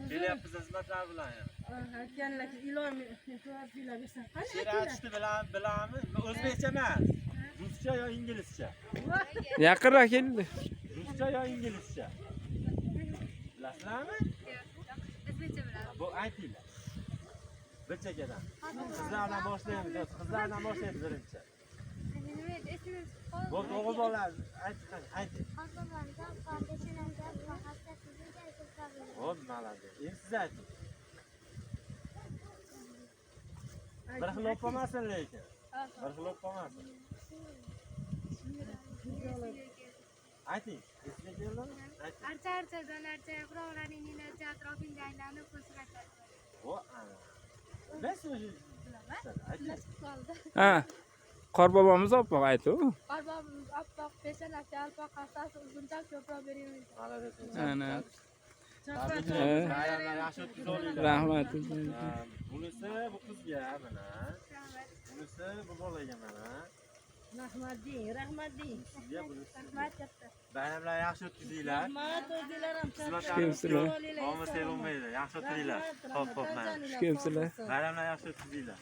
Kelyapmiz xizmatlar bilan yana. Aytganlar ilon bersan. She'r aytishni bilamiz. O'zbekcha emas. Ruscha yo inglizcha? Yaqinroq keldi. Ruscha yo inglizcha? Bilasizlarmi? O'zbekcha bilaman. Bu aytinglar. Bir chekkadan. Qizlardan boshlaymiz. Qizlardan boshlaymiz birinchi. Nima edi? Esimdan chiqib qoldi. Bu o'g'il bolalar ayting. Hop, malades. Endi siz ayting. Bir xil o'pmasin lekin. Bir xil o'pmasin. Ayting. Sizga keldimi? Ayting. Archa-archadan archa, birovlarning ninacha atrofingda aylanib qo'shiq aytadi. O, ana. Nasıl o'zi? Ayting. Ha. Qorbobomiz oppoq aytib. Qorbobimiz oppoq, peshanasi alpoq, hassasi uzunchoq, ko'proq beramiz. Malades. Ana. Bayramlar yaxshi o'tkazinglar. Rahmat. Bunisi bu qizga mana. Bunisi bu bolaga mana. Rahmat deng. Sizga bunisi. Rahmat katta. Bayramlar yaxshi o'tkazinglar. Rahmat o'zinglar ham Kimsizlar? Omma sevmaydi. Yaxshi o'tkazinglar. Xo'p, mana. Kimsizlar? Bayramlar yaxshi o'tkazinglar.